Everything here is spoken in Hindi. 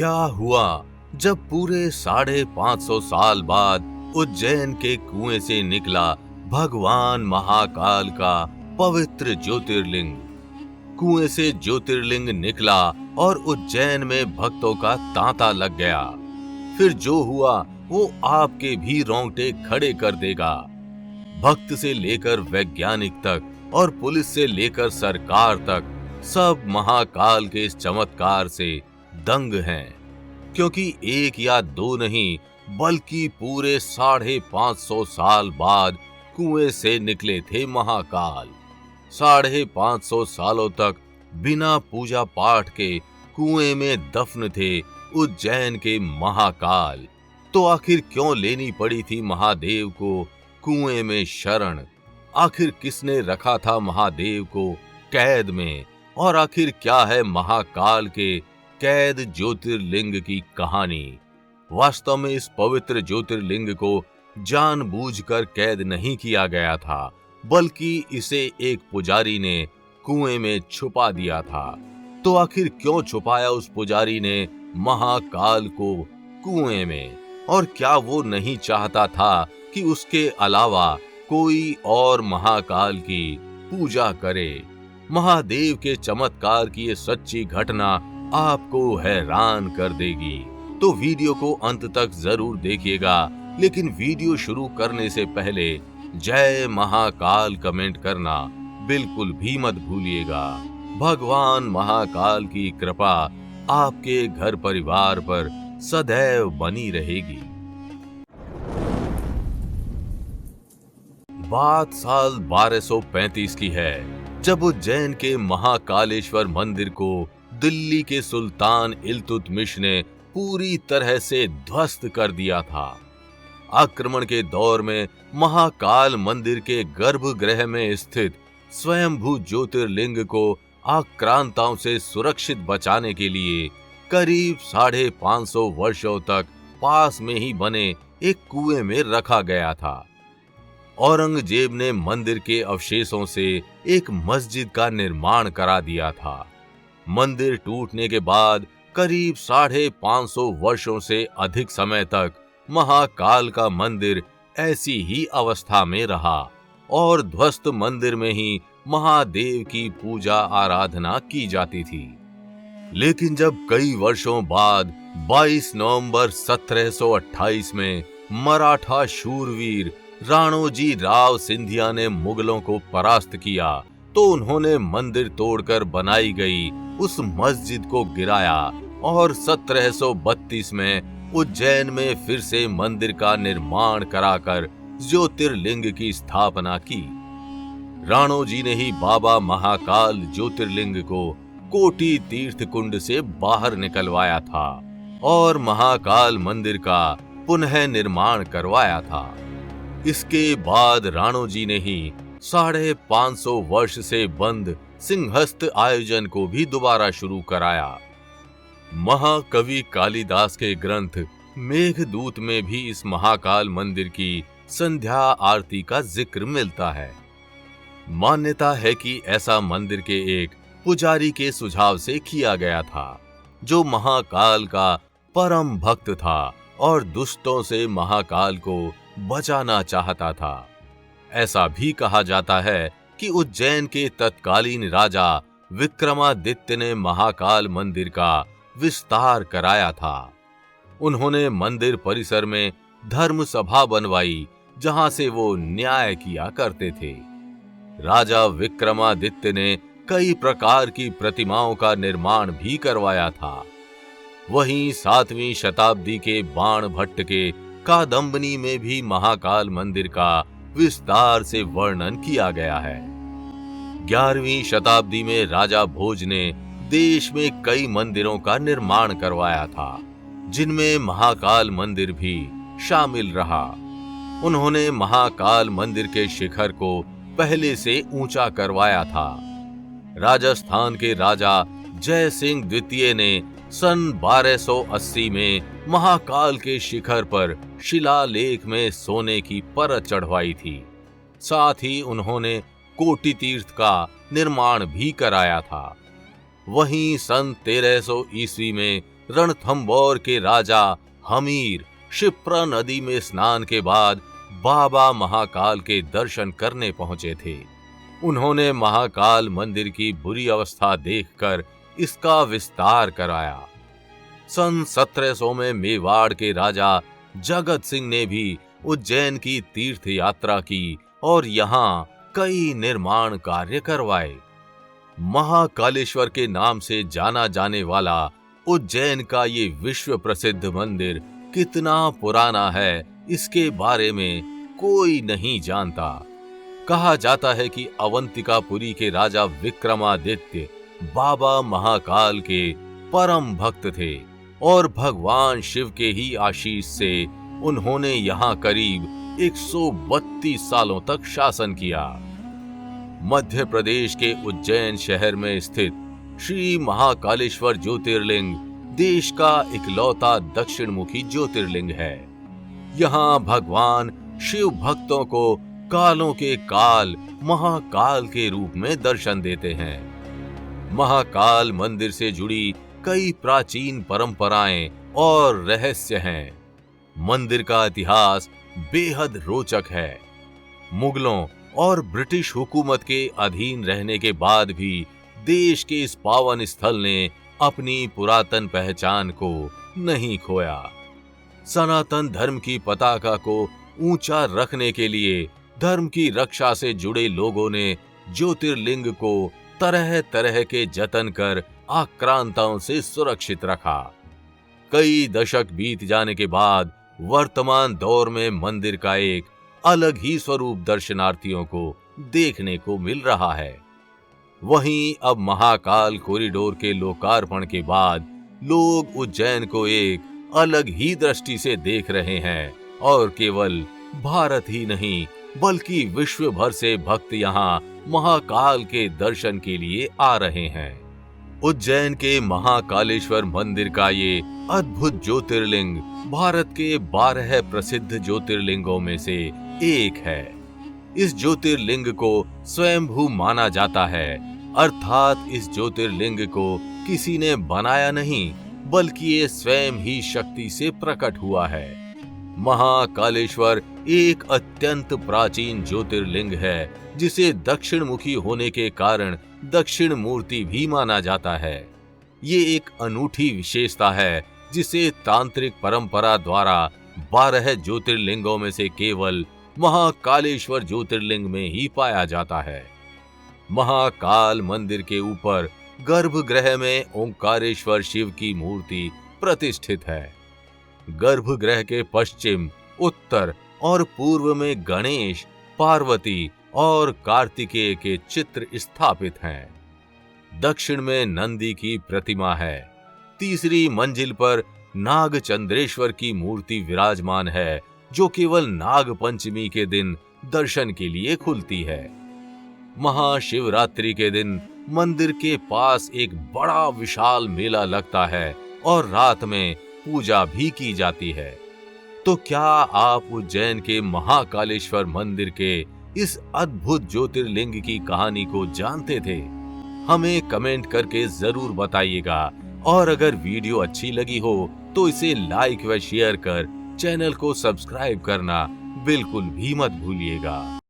क्या हुआ जब पूरे 550 साल बाद उज्जैन के कुएं से निकला भगवान महाकाल का पवित्र ज्योतिर्लिंग। कुएं से ज्योतिर्लिंग निकला और उज्जैन में भक्तों का तांता लग गया। फिर जो हुआ वो आपके भी रोंगटे खड़े कर देगा। भक्त से लेकर वैज्ञानिक तक और पुलिस से लेकर सरकार तक सब महाकाल के इस चमत्कार से दंग हैं, क्योंकि एक या दो नहीं बल्कि पूरे 550 साल बाद कुएं से निकले थे महाकाल। 550 सालों तक बिना पूजा पाठ के कुएं में दफन थे उज्जैन के महाकाल। तो आखिर क्यों लेनी पड़ी थी महादेव को कुएं में शरण? आखिर किसने रखा था महादेव को कैद में? और आखिर क्या है महाकाल के कैद ज्योतिर्लिंग की कहानी? वास्तव में इस पवित्र ज्योतिर्लिंग को जानबूझकर कैद नहीं किया गया था, बल्कि इसे एक पुजारी ने कुएं में छुपा दिया था। तो आखिर क्यों छुपाया उस पुजारी ने महाकाल को कुएं में? और क्या वो नहीं चाहता था कि उसके अलावा कोई और महाकाल की पूजा करे? महादेव के चमत्कार की ये सच्ची घटना आपको हैरान कर देगी। तो वीडियो को अंत तक जरूर देखिएगा, लेकिन वीडियो शुरू करने से पहले जय महाकाल कमेंट करना बिल्कुल भी मत भूलिएगा। भगवान महाकाल की कृपा आपके घर परिवार पर सदैव बनी रहेगी। बात साल 1235 की है, जब उज्जैन के महाकालेश्वर मंदिर को दिल्ली के सुल्तान इल्तुतमिश ने पूरी तरह से ध्वस्त कर दिया था। आक्रमण के दौर में महाकाल मंदिर के गर्भगृह में स्थित स्वयंभू ज्योतिर्लिंग को आक्रांताओं से सुरक्षित बचाने के लिए करीब 550 वर्षों तक पास में ही बने एक कुएं में रखा गया था। औरंगजेब ने मंदिर के अवशेषों से एक मस्जिद का निर्माण करा दिया था। मंदिर टूटने के बाद करीब 550 वर्षों से अधिक समय तक महाकाल का मंदिर ऐसी ही अवस्था में रहा और ध्वस्त मंदिर में ही महादेव की पूजा आराधना की जाती थी। लेकिन जब कई वर्षों बाद 22 नवंबर 1728 में मराठा शूरवीर राणोजी राव सिंधिया ने मुगलों को परास्त किया, तो उन्होंने मंदिर तोड़कर बनाई गई उस मस्जिद को गिराया और 1732 में उज्जैन में फिर से मंदिर का निर्माण कराकर ज्योतिर्लिंग की स्थापना की। राणोजी ने ही बाबा महाकाल ज्योतिर्लिंग को कोटि तीर्थ कुंड से बाहर निकलवाया था और महाकाल मंदिर का पुनः निर्माण करवाया था। इसके बाद राणोजी ने ही 550 वर्ष से बंद सिंहस्थ आयोजन को भी दोबारा शुरू कराया। महाकवि कालिदास के ग्रंथ मेघदूत में भी इस महाकाल मंदिर की संध्या आरती का जिक्र मिलता है। मान्यता है कि ऐसा मंदिर के एक पुजारी के सुझाव से किया गया था, जो महाकाल का परम भक्त था और दुष्टों से महाकाल को बचाना चाहता था। ऐसा भी कहा जाता है कि उज्जैन के तत्कालीन राजा विक्रमादित्य ने महाकाल मंदिर का विस्तार कराया था। उन्होंने मंदिर परिसर में धर्म सभा बनवाई, जहां से वो न्याय किया करते थे। राजा विक्रमादित्य ने कई प्रकार की प्रतिमाओं का निर्माण भी करवाया था। वहीं 7वीं शताब्दी के बाण भट्ट के कादम्बनी में भी महाकाल मंदिर का विस्तार से वर्णन किया गया है। 11वीं शताब्दी में राजा भोज ने देश में कई मंदिरों का निर्माण करवाया था, जिनमें महाकाल मंदिर भी शामिल रहा। उन्होंने महाकाल मंदिर के शिखर को पहले से ऊंचा करवाया था। राजस्थान के राजा जय सिंह द्वितीय ने सन 1280 में महाकाल के शिखर पर शिलालेख में सोने की परत चढ़वाई थी। साथ ही उन्होंने कोटि तीर्थ का निर्माण भी कराया था। वहीं सन 1300 ईस्वी में रणथंबोर के राजा हमीर क्षिप्रा नदी में स्नान के बाद बाबा महाकाल के दर्शन करने पहुंचे थे। उन्होंने महाकाल मंदिर की बुरी अवस्था देखकर इसका विस्तार कराया। सन 1700 में मेवाड़ के राजा जगत सिंह ने भी उज्जैन की तीर्थ यात्रा की और यहाँ कई निर्माण कार्य करवाए। महाकालेश्वर के नाम से जाना जाने वाला उज्जैन का ये विश्व प्रसिद्ध मंदिर कितना पुराना है, इसके बारे में कोई नहीं जानता। कहा जाता है कि अवंतिकापुरी के राजा विक्रमादित्य बाबा महाकाल के परम भक्त थे और भगवान शिव के ही आशीष से उन्होंने यहाँ करीब 132 सालों तक शासन किया। मध्य प्रदेश के उज्जैन शहर में स्थित श्री महाकालेश्वर ज्योतिर्लिंग देश का इकलौता दक्षिण मुखी ज्योतिर्लिंग है। यहाँ भगवान शिव भक्तों को कालों के काल महाकाल के रूप में दर्शन देते हैं। महाकाल मंदिर से जुड़ी कई प्राचीन परंपराएं और रहस्य हैं। मंदिर का इतिहास बेहद रोचक है। मुगलों और ब्रिटिश हुकूमत के अधीन रहने के बाद भी देश के इस पावन स्थल ने अपनी पुरातन पहचान को नहीं खोया। सनातन धर्म की पताका को ऊंचा रखने के लिए धर्म की रक्षा से जुड़े लोगों ने ज्योतिर्लिंग को तरह तरह के जतन कर आक्रांताओं से सुरक्षित रखा। कई दशक बीत जाने के बाद वर्तमान दौर में मंदिर का एक अलग ही स्वरूप दर्शनार्थियों को देखने को मिल रहा है। वहीं अब महाकाल कॉरिडोर के लोकार्पण के बाद लोग उज्जैन को एक अलग ही दृष्टि से देख रहे हैं और केवल भारत ही नहीं बल्कि विश्व भर से भक्त यहाँ महाकाल के दर्शन के लिए आ रहे हैं। उज्जैन के महाकालेश्वर मंदिर का ये अद्भुत ज्योतिर्लिंग भारत के 12 प्रसिद्ध ज्योतिर्लिंगों में से एक है। इस ज्योतिर्लिंग को स्वयंभू माना जाता है, अर्थात इस ज्योतिर्लिंग को किसी ने बनाया नहीं बल्कि ये स्वयं ही शक्ति से प्रकट हुआ है। महाकालेश्वर एक अत्यंत प्राचीन ज्योतिर्लिंग है जिसे दक्षिण मुखी होने के कारण दक्षिण मूर्ति भी माना जाता है। ये एक अनूठी विशेषता है जिसे तांत्रिक परंपरा द्वारा 12 ज्योतिर्लिंगों में से केवल महाकालेश्वर ज्योतिर्लिंग में ही पाया जाता है। महाकाल मंदिर के ऊपर गर्भगृह में ओंकारेश्वर शिव की मूर्ति प्रतिष्ठित है। गर्भगृह के पश्चिम, उत्तर और पूर्व में गणेश, पार्वती और कार्तिकेय के चित्र स्थापित हैं। दक्षिण में नंदी की प्रतिमा है। तीसरी मंजिल पर नागचंद्रेश्वर की मूर्ति विराजमान है जो केवल नाग पंचमी के दिन दर्शन के लिए खुलती है। महाशिवरात्रि के दिन मंदिर के पास एक बड़ा विशाल मेला लगता है और रात में पूजा भी की जाती है। तो क्या आप उज्जैन के महाकालेश्वर मंदिर के इस अद्भुत ज्योतिर्लिंग की कहानी को जानते थे? हमें कमेंट करके जरूर बताइएगा और अगर वीडियो अच्छी लगी हो तो इसे लाइक व शेयर कर चैनल को सब्सक्राइब करना बिल्कुल भी मत भूलिएगा।